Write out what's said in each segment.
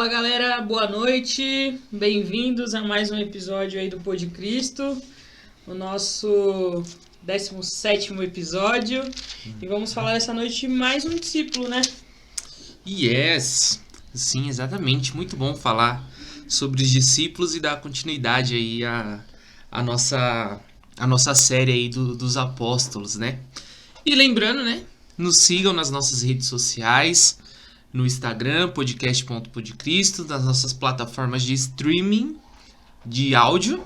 Fala galera, boa noite, bem-vindos a mais um episódio aí do Pod Cristo, o nosso 17º episódio, e vamos falar essa noite de mais um discípulo, né? Yes, sim, exatamente, muito bom falar sobre os discípulos e dar continuidade aí à nossa série aí dos apóstolos, né? E lembrando, né, nos sigam nas nossas redes sociais, no Instagram, podcast.podcristo, nas nossas plataformas de streaming de áudio No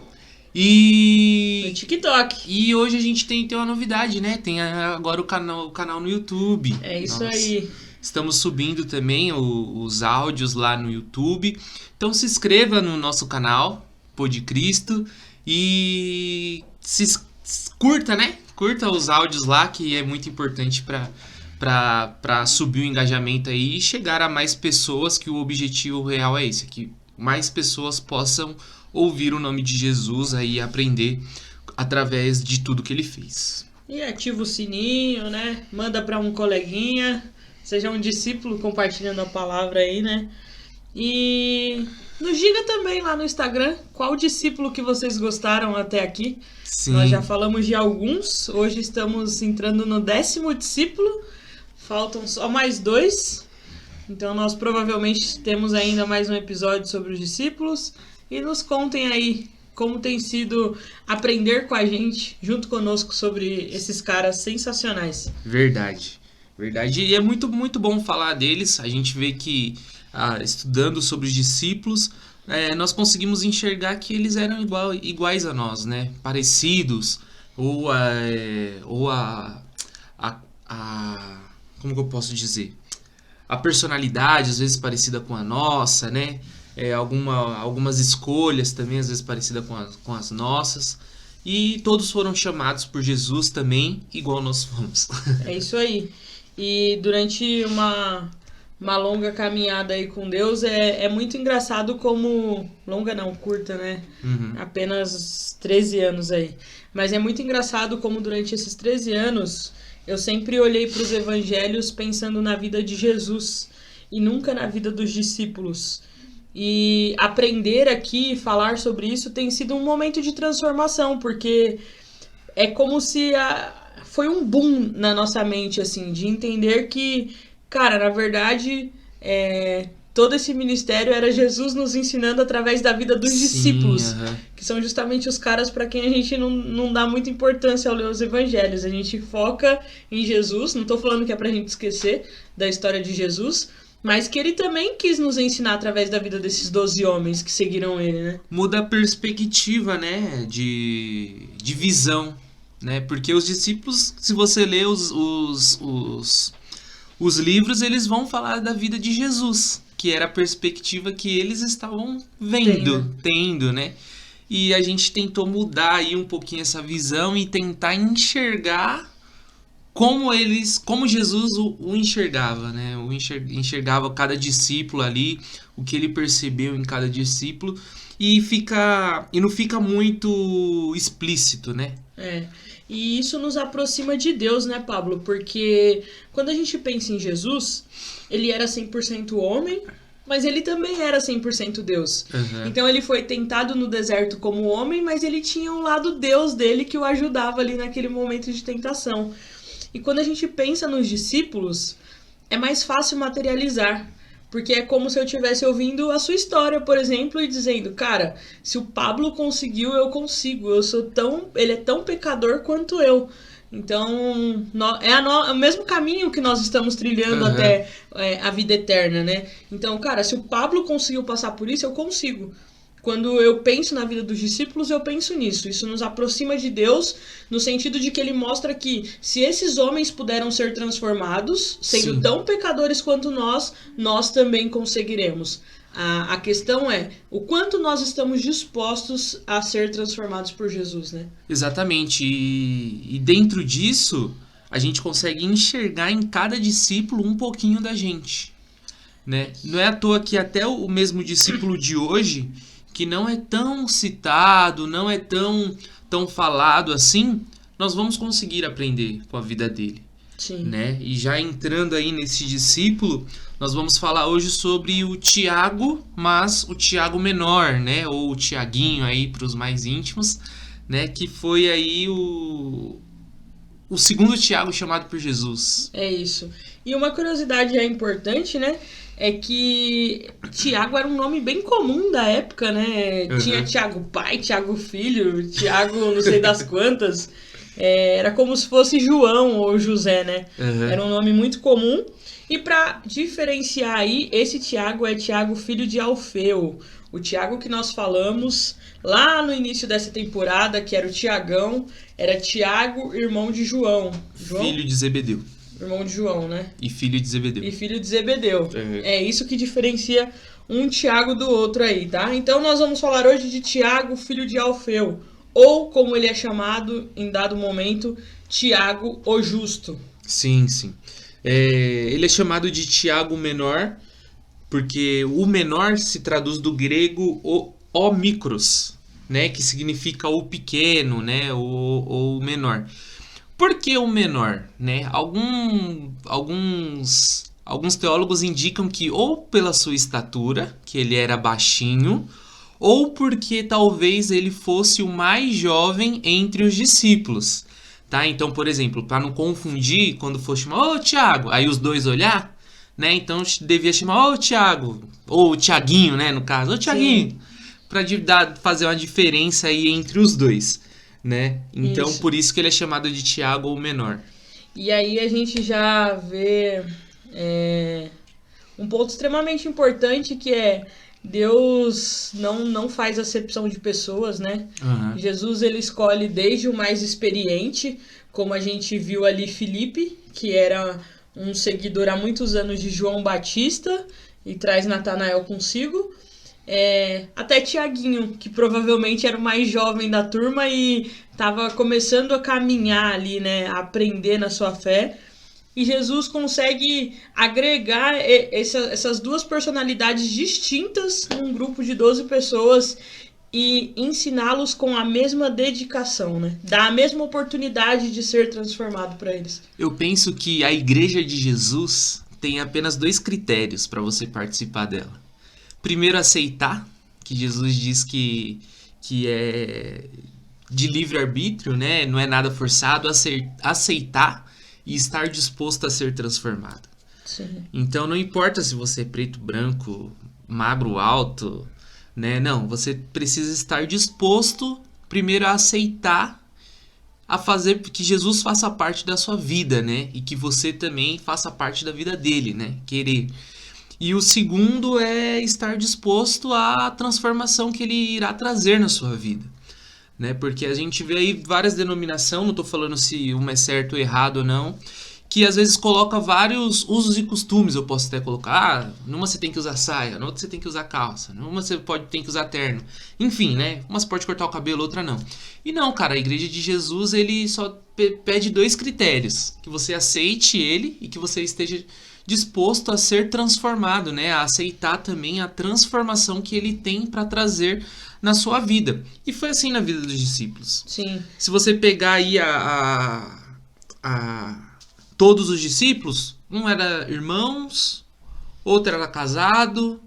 e TikTok. e hoje a gente tem uma novidade, né? Tem agora o canal no YouTube. É isso Nossa. aí. Estamos subindo também os áudios lá no YouTube. Então se inscreva no nosso canal, Pod Cristo, e curta, né? Curta os áudios lá, que é muito importante para subir o engajamento aí e chegar a mais pessoas, que o objetivo real é esse, que mais pessoas possam ouvir o nome de Jesus aí e aprender através de tudo que ele fez. E ativa o sininho, né? Manda para um coleguinha, seja um discípulo compartilhando a palavra aí, né? E nos diga também lá no Instagram qual discípulo que vocês gostaram até aqui. Sim. Nós já falamos de alguns, hoje estamos entrando no 10º discípulo, faltam só mais 2. Então nós provavelmente temos ainda mais um episódio sobre os discípulos. E nos contem aí como tem sido aprender com a gente, junto conosco, sobre esses caras sensacionais. Verdade. E é muito, muito bom falar deles. A gente vê que, estudando sobre os discípulos, nós conseguimos enxergar que eles eram iguais a nós, né? Parecidos. Como que eu posso dizer? A personalidade, às vezes, parecida com a nossa, né? Algumas escolhas também, às vezes, parecidas com as nossas. E todos foram chamados por Jesus também, igual nós fomos. É isso aí. E durante uma longa caminhada aí com Deus, é muito engraçado como... Longa não, curta, né? Uhum. Apenas 13 anos aí. Mas é muito engraçado como durante esses 13 anos, eu sempre olhei para os evangelhos pensando na vida de Jesus e nunca na vida dos discípulos. E aprender aqui, falar sobre isso, tem sido um momento de transformação, porque é como se foi um boom na nossa mente, assim, de entender que, cara, na verdade, todo esse ministério era Jesus nos ensinando através da vida dos discípulos, que são justamente os caras para quem a gente não dá muita importância ao ler os evangelhos. A gente foca em Jesus, não tô falando que é pra gente esquecer da história de Jesus, mas que ele também quis nos ensinar através da vida desses 12 homens que seguiram ele, né? Muda a perspectiva, né, de visão, né, porque os discípulos, se você lê os livros, eles vão falar da vida de Jesus, que era a perspectiva que eles estavam tendo, né, e a gente tentou mudar aí um pouquinho essa visão e tentar enxergar como Jesus o enxergava, né? Enxergava cada discípulo ali, o que ele percebeu em cada discípulo, e não fica muito explícito, né? E isso nos aproxima de Deus, né, Pablo? Porque quando a gente pensa em Jesus, ele era 100% homem, mas ele também era 100% Deus. Uhum. Então ele foi tentado no deserto como homem, mas ele tinha um lado Deus dele que o ajudava ali naquele momento de tentação. E quando a gente pensa nos discípulos, é mais fácil materializar. Porque é como se eu estivesse ouvindo a sua história, por exemplo, e dizendo, cara, se o Pablo conseguiu, eu consigo. Ele é tão pecador quanto eu. Então, é o mesmo caminho que nós estamos trilhando até a vida eterna, né? Então, cara, se o Pablo conseguiu passar por isso, eu consigo. Quando eu penso na vida dos discípulos, eu penso nisso. Isso nos aproxima de Deus, no sentido de que ele mostra que se esses homens puderam ser transformados, sendo tão pecadores quanto nós também conseguiremos. A questão é o quanto nós estamos dispostos a ser transformados por Jesus, né? Exatamente. E dentro disso, a gente consegue enxergar em cada discípulo um pouquinho da gente, né? Não é à toa que até o mesmo discípulo de hoje, que não é tão citado, não é tão falado assim, nós vamos conseguir aprender com a vida dele. Sim. né? E já entrando aí nesse discípulo, nós vamos falar hoje sobre o Tiago, mas o Tiago menor, né? Ou o Tiaguinho aí para os mais íntimos, né? Que foi aí o segundo Tiago chamado por Jesus. É isso. E uma curiosidade importante, né? É que Tiago era um nome bem comum da época, né? Uhum. Tinha Tiago pai, Tiago filho, Tiago não sei das quantas. Era como se fosse João ou José, né? Uhum. Era um nome muito comum. E para diferenciar aí, esse Tiago é Tiago filho de Alfeu. O Tiago que nós falamos lá no início dessa temporada, que era o Tiagão, era Tiago, irmão de João. Filho de Zebedeu. Irmão de João, né? E filho de Zebedeu. E filho de Zebedeu. Uhum. É isso que diferencia um Tiago do outro aí, tá? Então nós vamos falar hoje de Tiago, filho de Alfeu. Ou, como ele é chamado em dado momento, Tiago o Justo. Sim, sim. Ele é chamado de Tiago menor, porque o menor se traduz do grego o mikros, né? Que significa o pequeno, né? O menor. Por que o menor, né? Alguns teólogos indicam que ou pela sua estatura, que ele era baixinho, ou porque talvez ele fosse o mais jovem entre os discípulos, tá? Então, por exemplo, para não confundir, quando for chamar, ô Tiago, aí os dois olhar, né? Então devia chamar, ô Tiago, ou Tiaguinho, né? No caso, ô Tiaguinho, para fazer uma diferença aí entre os dois, né? Então, por isso que ele é chamado de Tiago o menor. E aí a gente já vê um ponto extremamente importante, que é Deus não faz acepção de pessoas, né? Uhum. Jesus, ele escolhe desde o mais experiente, como a gente viu ali Filipe, que era um seguidor há muitos anos de João Batista e traz Natanael consigo, até Tiaguinho, que provavelmente era o mais jovem da turma e estava começando a caminhar ali, né, a aprender na sua fé. E Jesus consegue agregar essas duas personalidades distintas num grupo de 12 pessoas e ensiná-los com a mesma dedicação, né? Dar a mesma oportunidade de ser transformado para eles. Eu penso que a Igreja de Jesus tem apenas 2 critérios para você participar dela. Primeiro, aceitar, que Jesus diz que é de livre-arbítrio, né? Não é nada forçado, aceitar e estar disposto a ser transformado. Sim. Então não importa se você é preto, branco, magro, alto, né? Não, você precisa estar disposto primeiro a aceitar, a fazer que Jesus faça parte da sua vida, né? E que você também faça parte da vida dele, né? Querer. E o segundo é estar disposto à transformação que ele irá trazer na sua vida, né? Porque a gente vê aí várias denominações, não estou falando se uma é certo ou errado ou não, que às vezes coloca vários usos e costumes. Eu posso até colocar, numa você tem que usar saia, na outra você tem que usar calça, numa você tem que usar terno, enfim, né? Uma você pode cortar o cabelo, outra não. E não, cara, a Igreja de Jesus, ele só pede 2 critérios: que você aceite ele e que você esteja disposto a ser transformado, né? A aceitar também a transformação que ele tem para trazer na sua vida. E foi assim na vida dos discípulos. Sim. Se você pegar aí todos os discípulos, um era irmãos, outro era casado,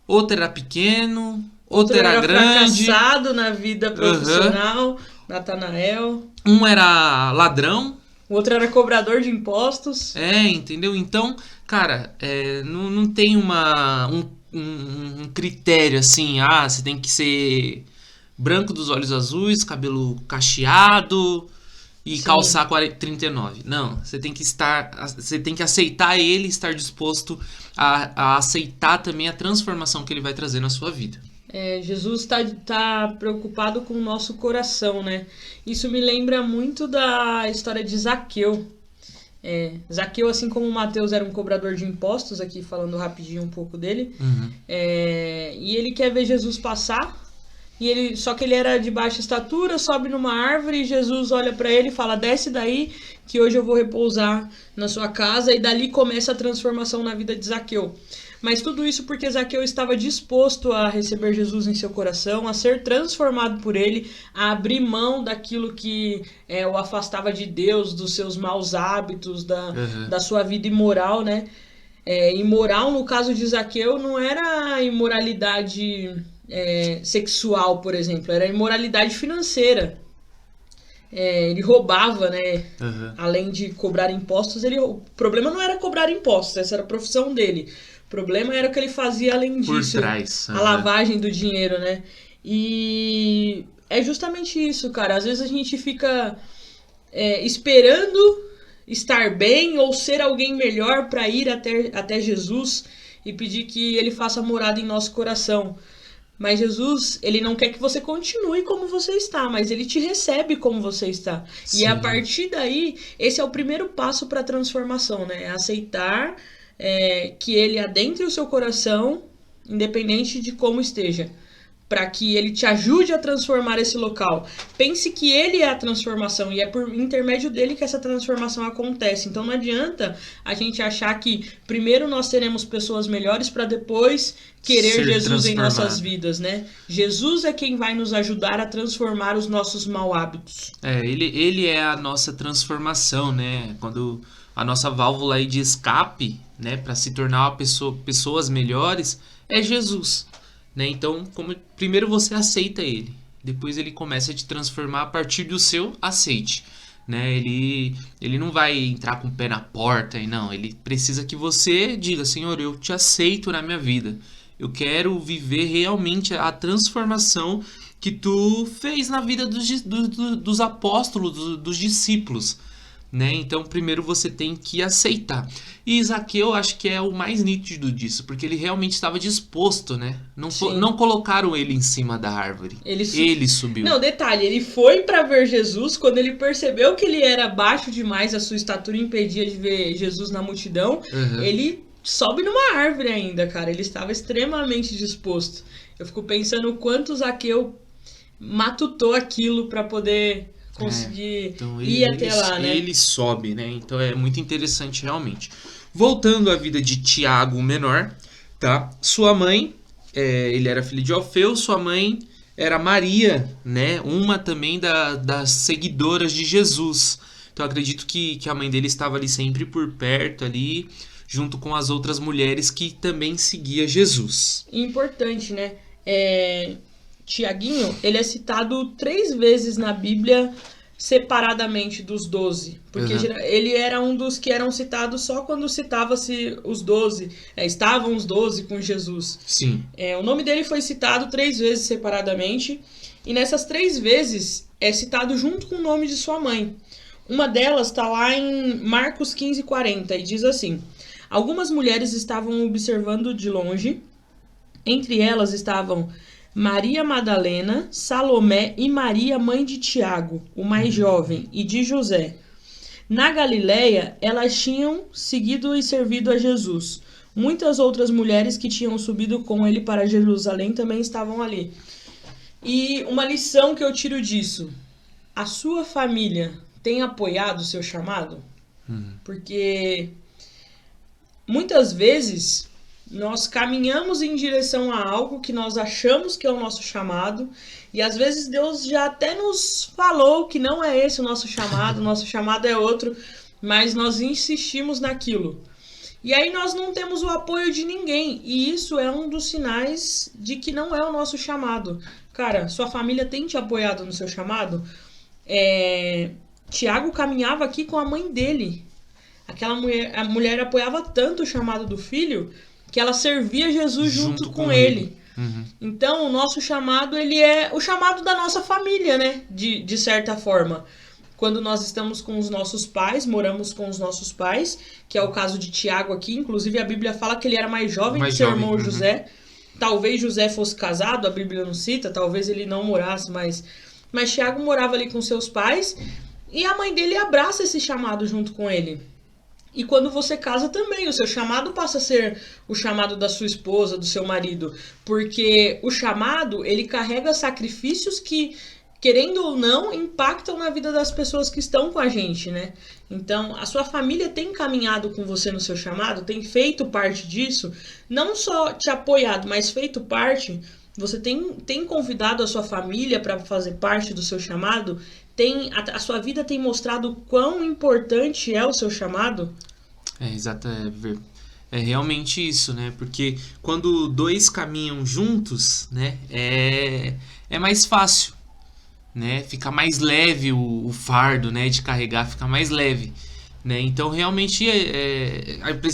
outro era pequeno, outro era grande, fracassado na vida profissional, Natanael. Um era ladrão, o outro era cobrador de impostos. Entendeu? Então, cara, não tem um critério assim, você tem que ser branco dos olhos azuis, cabelo cacheado e calçar 39. Não, você tem que aceitar ele, estar disposto a aceitar também a transformação que ele vai trazer na sua vida. Jesus está preocupado com o nosso coração, né? Isso me lembra muito da história de Zaqueu. Zaqueu, assim como Mateus era um cobrador de impostos, aqui falando rapidinho um pouco dele, Uhum. E ele quer ver Jesus passar, Só que ele era de baixa estatura, sobe numa árvore e Jesus olha para ele e fala: desce daí que hoje eu vou repousar na sua casa. E dali começa a transformação na vida de Zaqueu. Mas tudo isso porque Zaqueu estava disposto a receber Jesus em seu coração, a ser transformado por ele, a abrir mão daquilo que o afastava de Deus, dos seus maus hábitos, da sua vida imoral, né? Imoral, no caso de Zaqueu, não era imoralidade sexual, por exemplo, era imoralidade financeira. Ele roubava, né? Além de cobrar impostos, o problema não era cobrar impostos, essa era a profissão dele. O problema era o que ele fazia além disso. Por trás. A lavagem do dinheiro, né? E é justamente isso, cara. Às vezes a gente fica esperando estar bem ou ser alguém melhor para ir até Jesus e pedir que ele faça morada em nosso coração. Mas Jesus, ele não quer que você continue como você está, mas ele te recebe como você está. Sim. E a partir daí, esse é o primeiro passo para a transformação, né? É aceitar que ele adentre o seu coração, independente de como esteja, para que ele te ajude a transformar esse local. Pense que ele é a transformação e é por intermédio dele que essa transformação acontece. Então não adianta a gente achar que primeiro nós teremos pessoas melhores para depois querer Jesus em nossas vidas, né? Jesus é quem vai nos ajudar a transformar os nossos maus hábitos. Ele é a nossa transformação, né? Quando a nossa válvula aí de escape, né, para se tornar pessoas melhores, é Jesus. Né? Então, primeiro você aceita ele, depois ele começa a te transformar a partir do seu aceite. Né? Ele não vai entrar com o pé na porta, não. Ele precisa que você diga: Senhor, eu te aceito na minha vida. Eu quero viver realmente a transformação que tu fez na vida dos apóstolos, dos discípulos. Né? Então primeiro você tem que aceitar. E Zaqueu acho que é o mais nítido disso, porque ele realmente estava disposto, né? Não colocaram ele em cima da árvore. Ele subiu. Não, detalhe, ele foi para ver Jesus. Quando ele percebeu que ele era baixo demais, a sua estatura impedia de ver Jesus na multidão, ele sobe numa árvore ainda, cara. Ele estava extremamente disposto. Eu fico pensando o quanto Zaqueu matutou aquilo para poder conseguir então ir até lá, né? Ele sobe, né? Então é muito interessante realmente. Voltando à vida de Tiago, o menor, tá? Sua mãe, ele era filho de Alfeu, sua mãe era Maria, né? Uma também das seguidoras de Jesus. Então eu acredito que a mãe dele estava ali sempre por perto, ali, junto com as outras mulheres que também seguiam Jesus. Importante, né? Tiaguinho, ele é citado 3 vezes na Bíblia separadamente dos 12. Porque ele era um dos que eram citados só quando citava-se os 12. Estavam os 12 com Jesus. Sim. O nome dele foi citado 3 vezes separadamente. E nessas 3 vezes é citado junto com o nome de sua mãe. Uma delas está lá em Marcos 15:40 e diz assim: algumas mulheres estavam observando de longe. Entre elas estavam Maria Madalena, Salomé e Maria, mãe de Tiago, o mais jovem, e de José. Na Galileia, elas tinham seguido e servido a Jesus. Muitas outras mulheres que tinham subido com ele para Jerusalém também estavam ali. E uma lição que eu tiro disso: a sua família tem apoiado o seu chamado? Porque muitas vezes nós caminhamos em direção a algo que nós achamos que é o nosso chamado, e às vezes Deus já até nos falou que não é esse o nosso chamado é outro, mas nós insistimos naquilo. E aí nós não temos o apoio de ninguém, e isso é um dos sinais de que não é o nosso chamado. Cara, sua família tem te apoiado no seu chamado? Tiago caminhava aqui com a mãe dele. A mulher apoiava tanto o chamado do filho que ela servia Jesus junto com ele. Então, o nosso chamado, ele é o chamado da nossa família, né? De certa forma. Quando nós estamos com os nossos pais, moramos com os nossos pais, que é o caso de Tiago aqui. Inclusive, a Bíblia fala que ele era mais jovem que seu irmão José. Talvez José fosse casado, a Bíblia não cita. Talvez ele não morasse, mas Tiago morava ali com seus pais. E a mãe dele abraça esse chamado junto com ele. E quando você casa também, o seu chamado passa a ser o chamado da sua esposa, do seu marido. Porque o chamado, ele carrega sacrifícios que, querendo ou não, impactam na vida das pessoas que estão com a gente, né? Então, a sua família tem caminhado com você no seu chamado, tem feito parte disso, não só te apoiado, mas feito parte. Você tem convidado a sua família para fazer parte do seu chamado? A sua vida tem mostrado quão importante é o seu chamado? Exato, é realmente isso, né? Porque quando dois caminham juntos, né, é mais fácil, né? Fica mais leve o fardo, né, de carregar, fica mais leve, né? Então, realmente,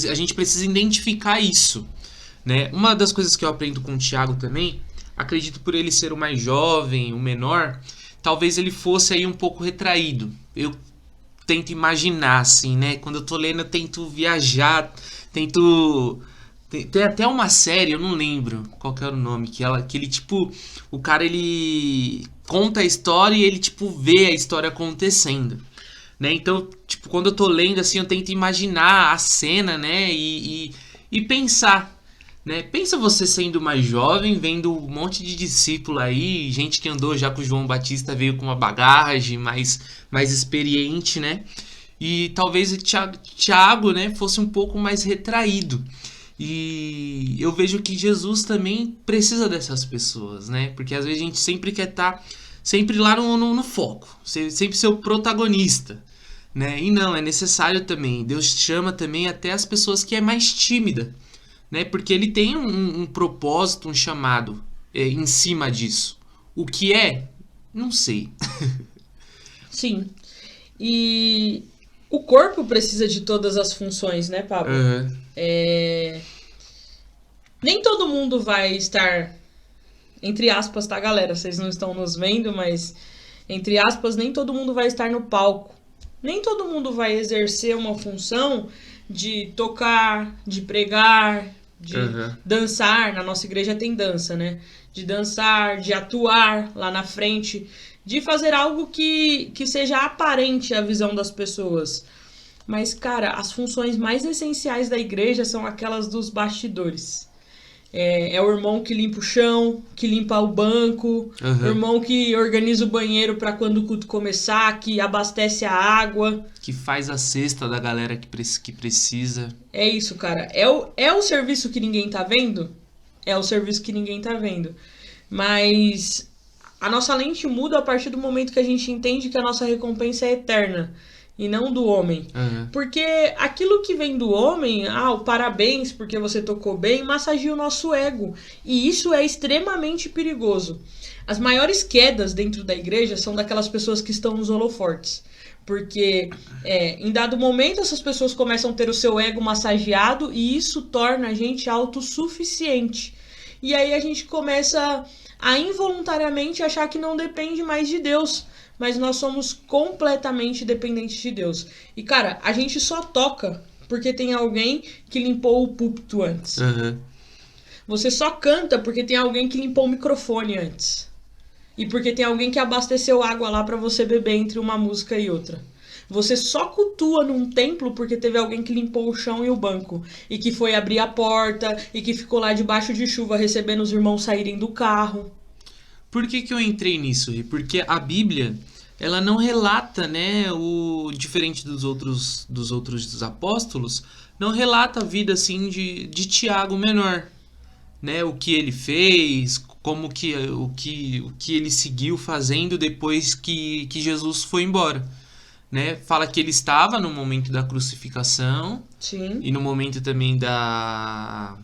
a gente precisa identificar isso, né? Uma das coisas que eu aprendo com o Tiago também, acredito por ele ser o mais jovem, o menor, talvez ele fosse aí um pouco retraído. Eu tento imaginar, assim, né? Quando eu tô lendo, eu tento viajar, tento... Tem até uma série, eu não lembro qual que era o nome, que ele, tipo... O cara, ele conta a história e ele, tipo, vê a história acontecendo, né? Então, tipo, quando eu tô lendo, assim, eu tento imaginar a cena, né? E pensar, né? Pensa você sendo mais jovem, vendo um monte de discípulo aí, gente que andou já com o João Batista, veio com uma bagagem mais experiente, né? E talvez o Tiago, né, fosse um pouco mais retraído. E eu vejo que Jesus também precisa dessas pessoas, né? Porque às vezes a gente sempre quer estar sempre lá no foco, sempre ser o protagonista, né? E não, é necessário também. Deus chama também até as pessoas que é mais tímida, né? Porque ele tem um propósito, um chamado em cima disso. O que é? Não sei. Sim. E o corpo precisa de todas as funções, né, Pablo? Nem todo mundo vai estar, entre aspas, tá, galera? Vocês não estão nos vendo, mas, entre aspas, nem todo mundo vai estar no palco. Nem todo mundo vai exercer uma função de tocar, de pregar, de dançar. Na nossa igreja tem dança, né? De dançar, de atuar lá na frente, de fazer algo que seja aparente à visão das pessoas. Mas, cara, as funções mais essenciais da igreja são aquelas dos bastidores. É o irmão que limpa o chão, que limpa o banco, o irmão que organiza o banheiro para quando o culto começar, que abastece a água. Que faz a cesta da galera que precisa. É isso, cara. É o serviço que ninguém tá vendo? É o serviço que ninguém tá vendo. Mas a nossa lente muda a partir do momento que a gente entende que a nossa recompensa é eterna e não do homem. Porque aquilo que vem do homem, o parabéns porque você tocou bem, massageia o nosso ego. E isso é extremamente perigoso. As maiores quedas dentro da igreja são daquelas pessoas que estão nos holofortes. Porque em dado momento essas pessoas começam a ter o seu ego massageado e isso torna a gente autossuficiente. E aí a gente começa a involuntariamente achar que não depende mais de Deus. Mas nós somos completamente dependentes de Deus. E, cara, a gente só toca porque tem alguém que limpou o púlpito antes. Você só canta porque tem alguém que limpou o microfone antes. E porque tem alguém que abasteceu água lá pra você beber entre uma música e outra. Você só cultua num templo porque teve alguém que limpou o chão e o banco. E que foi abrir a porta. E que ficou lá debaixo de chuva recebendo os irmãos saírem do carro. Por que eu entrei nisso, Rê? Porque a Bíblia, ela não relata, né, diferente dos outros apóstolos, não relata a vida assim de Tiago menor, né? O que ele fez, como que o que ele seguiu fazendo depois que Jesus foi embora, né? Fala que ele estava no momento da crucificação. Sim. E no momento também da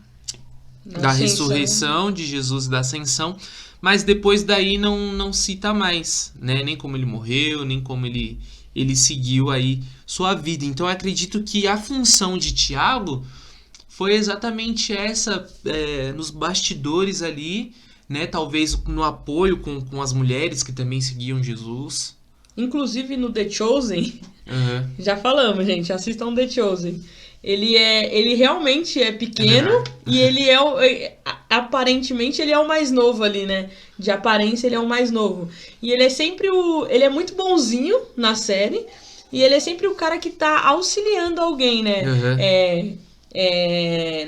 ressurreição de Jesus e da ascensão. Mas depois daí não cita mais, né? Nem como ele morreu, nem como ele seguiu aí sua vida. Então eu acredito que a função de Tiago foi exatamente essa, nos bastidores ali, né? Talvez no apoio com as mulheres que também seguiam Jesus. Inclusive no The Chosen, já falamos, gente, assistam The Chosen. Ele realmente é pequeno e ele aparentemente ele é o mais novo ali, né? De aparência ele é o mais novo. E ele é sempre ele é muito bonzinho na série, E ele é sempre o cara que tá auxiliando alguém, né? Uhum.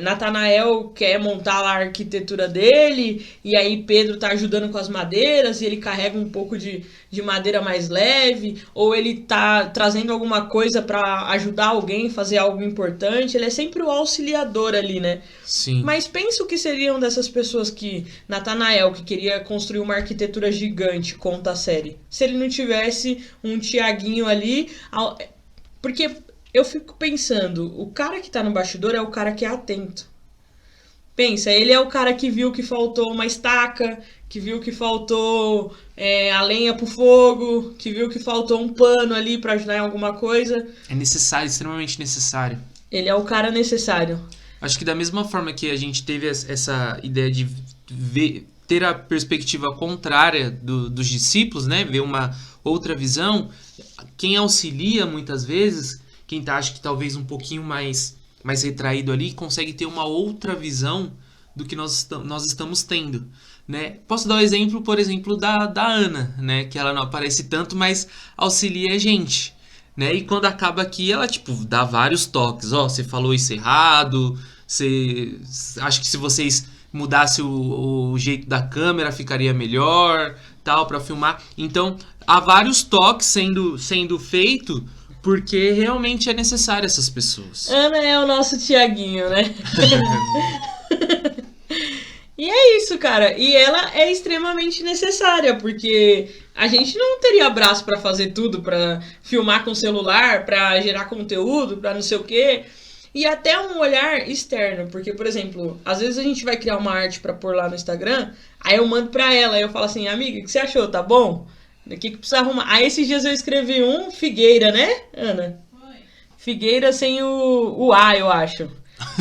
Natanael quer montar lá a arquitetura dele, e aí Pedro tá ajudando com as madeiras, e ele carrega um pouco de madeira mais leve, ou ele tá trazendo alguma coisa para ajudar alguém a fazer algo importante. Ele é sempre o auxiliador ali, né? Sim. Mas pensa o que seriam dessas pessoas que... Natanael, que queria construir uma arquitetura gigante, conta a série. Se ele não tivesse um Tiaguinho ali... Porque eu fico pensando, o cara que tá no bastidor é o cara que é atento. Pensa, ele é o cara que viu que faltou uma estaca, que viu que faltou a lenha pro fogo, que viu que faltou um pano ali pra ajudar em alguma coisa. É necessário, extremamente necessário. Ele é o cara necessário. Acho que da mesma forma que a gente teve essa ideia de ter a perspectiva contrária dos discípulos, né? Ver uma outra visão, quem auxilia muitas vezes, quem acha que talvez um pouquinho mais retraído ali, consegue ter uma outra visão do que nós estamos tendo, né? Posso dar o exemplo, por exemplo, da Ana, né? Que ela não aparece tanto, mas auxilia a gente, né? E quando acaba aqui, ela, tipo, dá vários toques. Ó, você falou isso errado, acho que se vocês mudassem o jeito da câmera, ficaria melhor, tal, para filmar. Então, há vários toques sendo feito, porque realmente é necessário essas pessoas. Ana é o nosso Tiaguinho, né? E é isso, cara. E ela é extremamente necessária, porque a gente não teria braço pra fazer tudo, pra filmar com celular, pra gerar conteúdo, pra não sei o quê. E até um olhar externo, porque, por exemplo, às vezes a gente vai criar uma arte pra pôr lá no Instagram, aí eu mando pra ela, aí eu falo assim, amiga, o que você achou? Tá bom? O que precisa arrumar? Aí esses dias eu escrevi Figueira, né, Ana? Oi. Figueira sem o A, eu acho.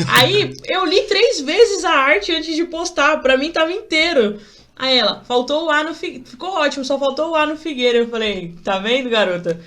Aí eu li 3 vezes a arte antes de postar, pra mim tava inteiro. Aí ela, faltou o A no Figueira, ficou ótimo, só faltou o A no Figueira. Eu falei, tá vendo, garota?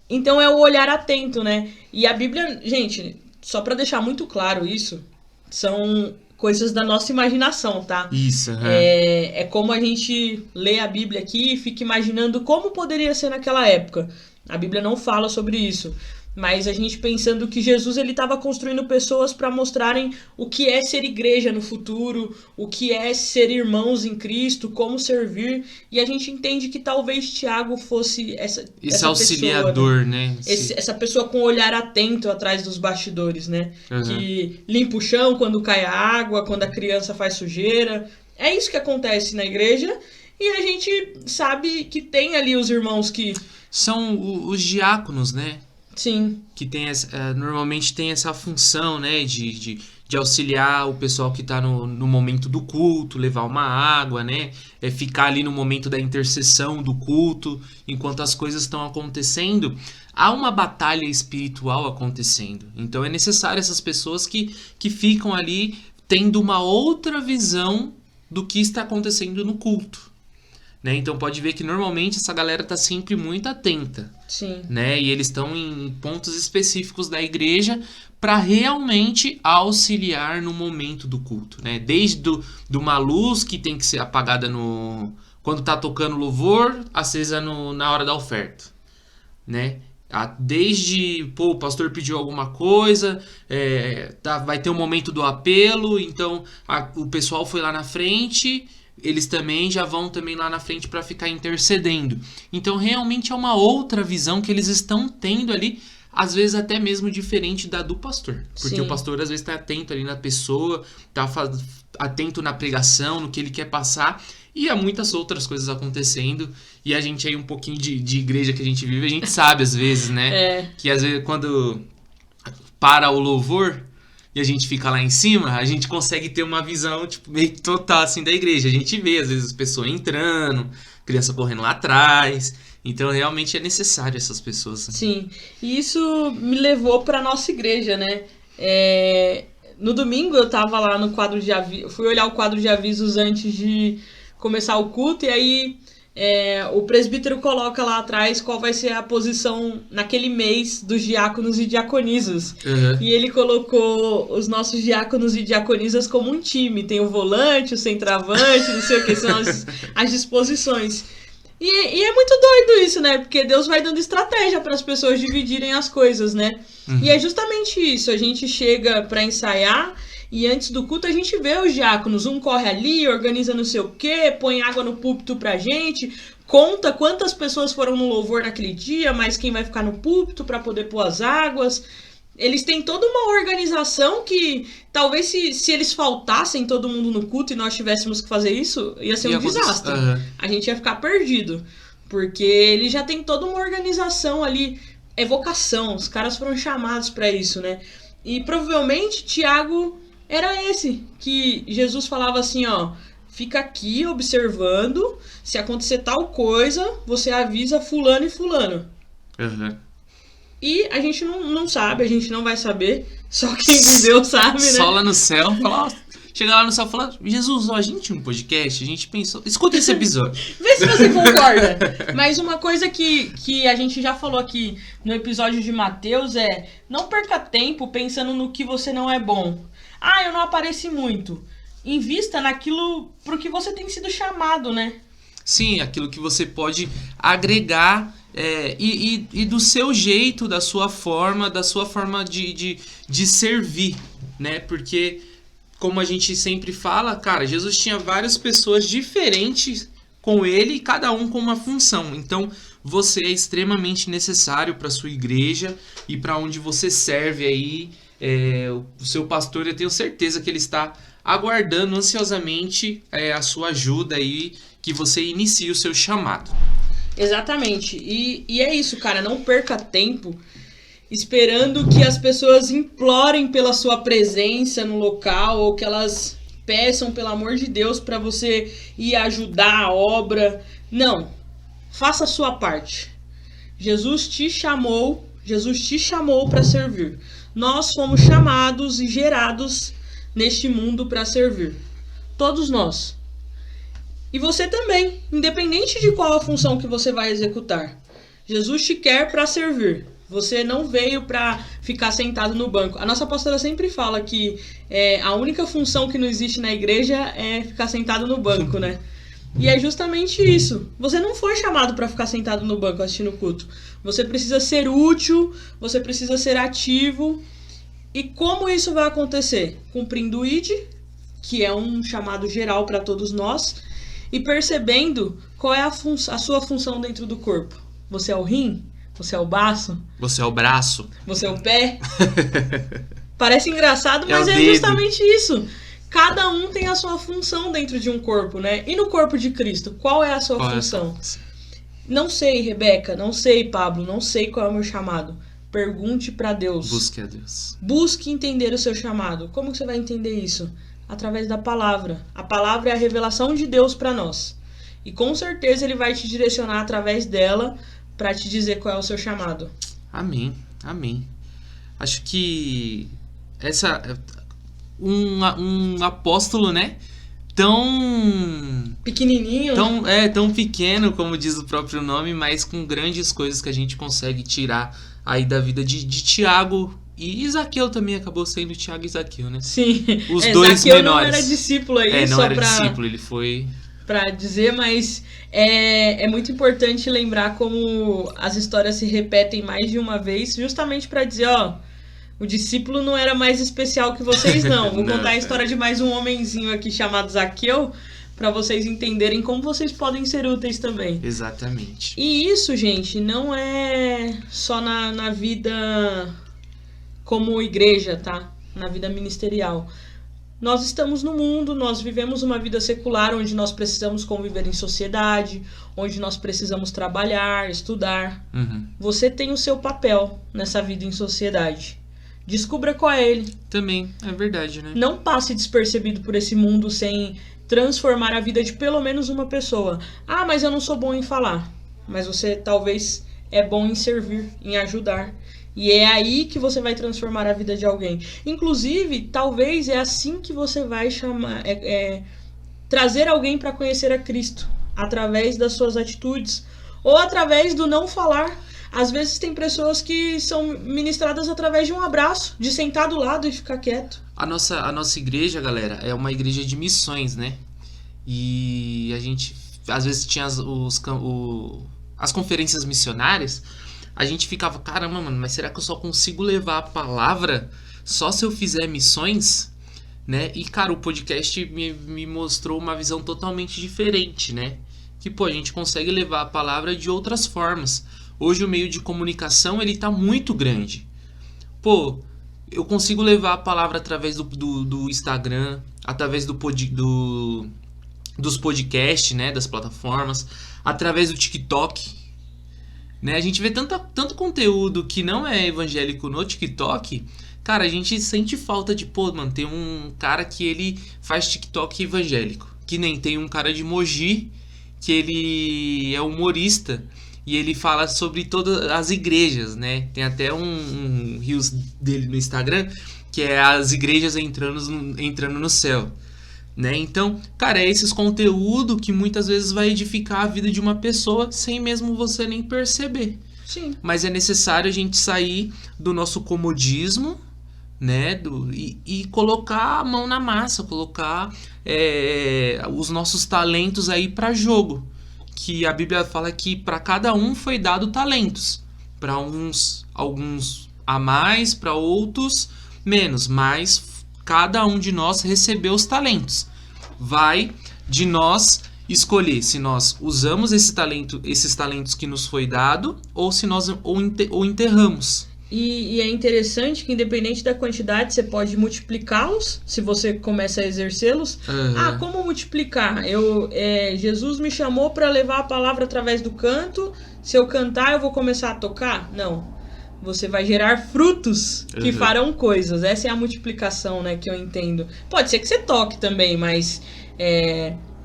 Então é o olhar atento, né? E a Bíblia, gente, só pra deixar muito claro isso, são coisas da nossa imaginação, tá? Isso, É como a gente lê a Bíblia aqui e fica imaginando como poderia ser naquela época. A Bíblia não fala sobre isso. Mas a gente pensando que Jesus ele estava construindo pessoas para mostrarem o que é ser igreja no futuro, o que é ser irmãos em Cristo, como servir. E a gente entende que talvez Tiago fosse essa auxiliador, pessoa, né? Essa pessoa com o olhar atento atrás dos bastidores, né? Uhum. Que limpa o chão quando cai a água, quando a criança faz sujeira. É isso que acontece na igreja. E a gente sabe que tem ali os irmãos que... São os diáconos, né? Sim. Que tem normalmente tem essa função, né, de auxiliar o pessoal que está no momento do culto, levar uma água, né, ficar ali no momento da intercessão do culto, enquanto as coisas estão acontecendo. Há uma batalha espiritual acontecendo. Então é necessário essas pessoas que ficam ali tendo uma outra visão do que está acontecendo no culto. Né? Então pode ver que normalmente essa galera está sempre muito atenta. Sim. Né? E eles estão em pontos específicos da igreja para realmente auxiliar no momento do culto. Né? Desde de uma luz que tem que ser apagada quando está tocando louvor, acesa na hora da oferta. Né? Desde, o pastor pediu alguma coisa, vai ter um momento do apelo, então o pessoal foi lá na frente... Eles também já vão também lá na frente para ficar intercedendo. Então realmente é uma outra visão que eles estão tendo ali, às vezes até mesmo diferente da do pastor. Porque Sim. O pastor às vezes está atento ali na pessoa, está atento na pregação, no que ele quer passar. E há muitas outras coisas acontecendo. E a gente aí um pouquinho de igreja que a gente vive, a gente sabe às vezes, né? Que às vezes quando para o louvor... e a gente fica lá em cima, a gente consegue ter uma visão tipo, meio total assim, da igreja. A gente vê, às vezes, as pessoas entrando, criança correndo lá atrás. Então, realmente é necessário essas pessoas. Sim, e isso me levou para nossa igreja, né? No domingo eu tava lá no quadro de avisos, fui olhar o quadro de avisos antes de começar o culto, e aí o presbítero coloca lá atrás qual vai ser a posição naquele mês dos diáconos e diaconisas. Uhum. E ele colocou os nossos diáconos e diaconisas como um time. Tem o volante, o centroavante, não sei o que, são as disposições. E é muito doido isso, né? Porque Deus vai dando estratégia para as pessoas dividirem as coisas, né? E é justamente isso. A gente chega para ensaiar e antes do culto a gente vê os diáconos. Um corre ali, organiza não sei o quê, põe água no púlpito pra gente, conta quantas pessoas foram no louvor naquele dia, mas quem vai ficar no púlpito para poder pôr as águas. Eles têm toda uma organização que talvez se eles faltassem todo mundo no culto e nós tivéssemos que fazer isso, ia ser um desastre. A gente ia ficar perdido. Porque ele já tem toda uma organização ali, é vocação, os caras foram chamados para isso, né? E provavelmente Tiago era esse, que Jesus falava assim, ó, fica aqui observando, se acontecer tal coisa, você avisa fulano e fulano. E a gente não sabe, a gente não vai saber. Só quem viveu sabe, né? Só lá no céu, chega lá no céu e fala, Jesus, ó, a gente tinha um podcast, a gente pensou... Escuta esse episódio. Vê se você concorda. Mas uma coisa que a gente já falou aqui no episódio de Mateus é, não perca tempo pensando no que você não é bom. Ah, eu não apareci muito. Invista naquilo pro que você tem sido chamado, né? Sim, aquilo que você pode agregar... e do seu jeito, da sua forma de servir, né? Porque, como a gente sempre fala, cara, Jesus tinha várias pessoas diferentes com ele, cada um com uma função. Então, você é extremamente necessário para sua igreja e para onde você serve aí. O seu pastor, eu tenho certeza que ele está aguardando ansiosamente a sua ajuda aí, que você inicie o seu chamado. Exatamente. E é isso, cara. Não perca tempo esperando que as pessoas implorem pela sua presença no local ou que elas peçam, pelo amor de Deus, para você ir ajudar a obra. Não. Faça a sua parte. Jesus te chamou para servir. Nós fomos chamados e gerados neste mundo para servir. Todos nós. E você também, independente de qual a função que você vai executar. Jesus te quer para servir. Você não veio para ficar sentado no banco. A nossa pastora sempre fala que a única função que não existe na igreja é ficar sentado no banco, né? E é justamente isso. Você não foi chamado para ficar sentado no banco assistindo o culto. Você precisa ser útil, você precisa ser ativo. E como isso vai acontecer? Cumprindo o ID, que é um chamado geral para todos nós, e percebendo qual é a sua função dentro do corpo. Você é o rim? Você é o baço? Você é o braço? Você é o pé? Parece engraçado, mas é justamente isso. Cada um tem a sua função dentro de um corpo, né? E no corpo de Cristo, qual é a sua função? Não sei, Rebeca, não sei, Pablo, não sei qual é o meu chamado. Pergunte para Deus. Busque a Deus. Busque entender o seu chamado. Como que você vai entender isso? Através da palavra. A palavra é a revelação de Deus para nós. E com certeza ele vai te direcionar através dela para te dizer qual é o seu chamado. Amém, amém. Acho que um apóstolo, né? Tão pequenininho, tão pequeno, como diz o próprio nome, mas com grandes coisas que a gente consegue tirar aí da vida de Tiago. E Zaqueu também acabou sendo Tiago e Zaqueu, né? Sim. Os dois Zaqueu menores. Não era discípulo aí, não só era discípulo, ele foi... Pra dizer, mas é muito importante lembrar como as histórias se repetem mais de uma vez, justamente para dizer, ó, o discípulo não era mais especial que vocês, não. Vou contar a história de mais um homenzinho aqui chamado Zaqueu, para vocês entenderem como vocês podem ser úteis também. Exatamente. E isso, gente, não é só na vida como igreja, tá? Na vida ministerial. Nós estamos no mundo, nós vivemos uma vida secular onde nós precisamos conviver em sociedade, onde nós precisamos trabalhar, estudar. Uhum. Você tem o seu papel nessa vida em sociedade. Descubra qual é ele. Também, é verdade, né? Não passe despercebido por esse mundo sem transformar a vida de pelo menos uma pessoa. Ah, mas eu não sou bom em falar. Mas você talvez é bom em servir, em ajudar. E é aí que você vai transformar a vida de alguém. Inclusive, talvez é assim que você vai trazer alguém para conhecer a Cristo. Através das suas atitudes. Ou através do não falar. Às vezes tem pessoas que são ministradas através de um abraço. De sentar do lado e ficar quieto. A nossa igreja, galera, é uma igreja de missões, né? E a gente às vezes tinha as conferências missionárias, a gente ficava, caramba, mano, mas será que eu só consigo levar a palavra só se eu fizer missões? Né? E, cara, o podcast me mostrou uma visão totalmente diferente, né? Que, pô, a gente consegue levar a palavra de outras formas. Hoje o meio de comunicação, ele tá muito grande. Pô, eu consigo levar a palavra através do Instagram, através dos podcasts, né? Das plataformas, através do TikTok, né? A gente vê tanto conteúdo que não é evangélico no TikTok. Cara, a gente sente falta de, pô, mano, tem um cara que ele faz TikTok evangélico. Que nem tem um cara de Mogi, que ele é humorista. E ele fala sobre todas as igrejas, né? Tem até um reels dele no Instagram, que é as igrejas entrando no céu. Né? Então, cara, é esses conteúdos que muitas vezes vai edificar a vida de uma pessoa sem mesmo você nem perceber. Sim. Mas é necessário a gente sair do nosso comodismo, né? E colocar a mão na massa, colocar os nossos talentos aí para jogo. Que a Bíblia fala que para cada um foi dado talentos. Para alguns a mais, para outros menos. Mas cada um de nós recebeu os talentos. Vai de nós escolher se nós usamos esses talentos que nos foi dado ou se nós ou enterramos. E é interessante que, independente da quantidade, você pode multiplicá-los se você começa a exercê-los. Uhum. Como multiplicar? Jesus me chamou para levar a palavra através do canto. Se eu cantar, eu vou começar a tocar? Não. Você vai gerar frutos que farão coisas. Essa é a multiplicação, né, que eu entendo. Pode ser que você toque também, mas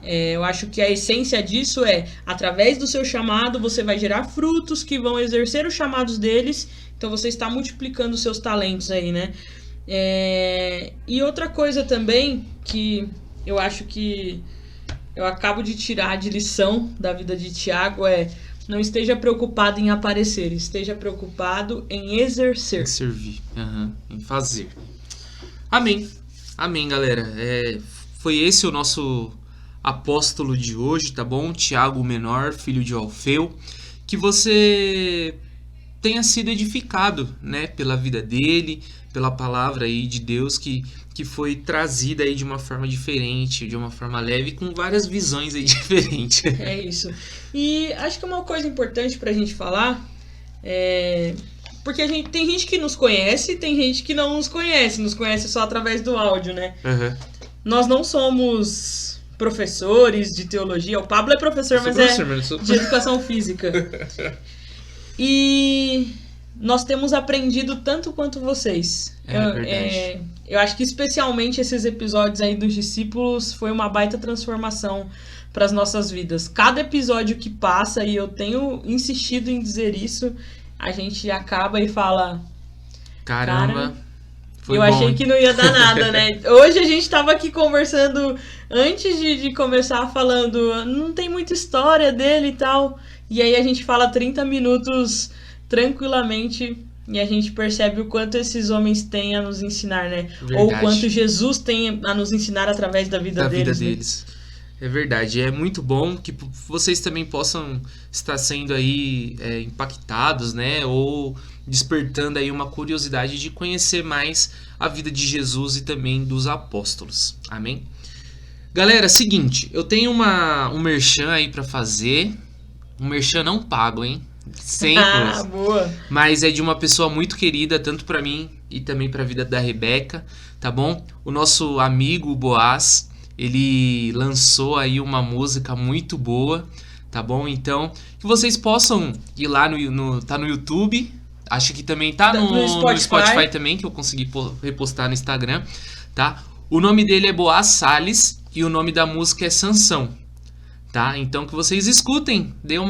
eu acho que a essência disso através do seu chamado, você vai gerar frutos que vão exercer os chamados deles. Então você está multiplicando os seus talentos aí, né? E outra coisa também que eu acho que eu acabo de tirar de lição da vida de Tiago não esteja preocupado em aparecer, esteja preocupado em exercer. Em servir, em fazer. Amém. Amém, galera. Foi esse o nosso apóstolo de hoje, tá bom? Tiago Menor, filho de Alfeu. Que você tenha sido edificado, né, pela vida dele, pela palavra aí de Deus que foi trazida aí de uma forma diferente, de uma forma leve, com várias visões aí diferentes. É isso. E acho que uma coisa importante pra gente falar porque tem gente que nos conhece, tem gente que não nos conhece só através do áudio, né? Uhum. Nós não somos professores de teologia. O Pablo é professor, mas de educação física. E nós temos aprendido tanto quanto vocês. Verdade. Eu acho que especialmente esses episódios aí dos discípulos foi uma baita transformação para as nossas vidas. Cada episódio que passa, e eu tenho insistido em dizer isso, a gente acaba e fala... Caramba, foi eu bom, achei que não ia dar nada, né? Hoje a gente tava aqui conversando, antes de começar, falando, não tem muita história dele e tal. E aí a gente fala 30 minutos tranquilamente e a gente percebe o quanto esses homens têm a nos ensinar, né? Verdade. Ou o quanto Jesus tem a nos ensinar através da vida deles. É verdade, é muito bom que vocês também possam estar sendo aí impactados, né? Ou despertando aí uma curiosidade de conhecer mais a vida de Jesus e também dos apóstolos. Amém? Galera, seguinte, eu tenho um merchan aí pra fazer. Um merchan não pago, hein? Sempre. Boa. Mas é de uma pessoa muito querida, tanto pra mim e também pra vida da Rebeca, tá bom? O nosso amigo Boaz, ele lançou aí uma música muito boa, tá bom? Então, que vocês possam ir lá tá no YouTube, acho que também tá no Spotify também, que eu consegui repostar no Instagram, tá? O nome dele é Boaz Salles e o nome da música é Sansão, tá? Então que vocês escutem, dê um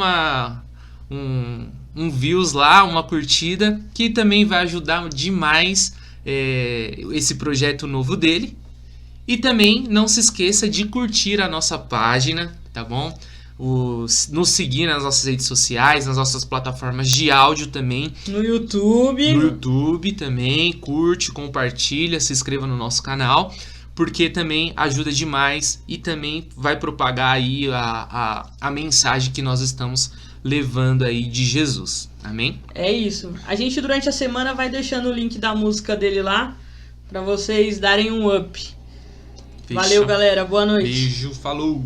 views lá, uma curtida, que também vai ajudar demais esse projeto novo dele. E também não se esqueça de curtir a nossa página, tá bom? Nos seguir nas nossas redes sociais, nas nossas plataformas de áudio também. No YouTube. No YouTube também, curte, compartilha, se inscreva no nosso canal. porque também ajuda demais e também vai propagar aí a mensagem que nós estamos levando aí de Jesus. Amém? É isso. A gente durante a semana vai deixando o link da música dele lá pra vocês darem um up. Fechou. Valeu, galera. Boa noite. Beijo, falou!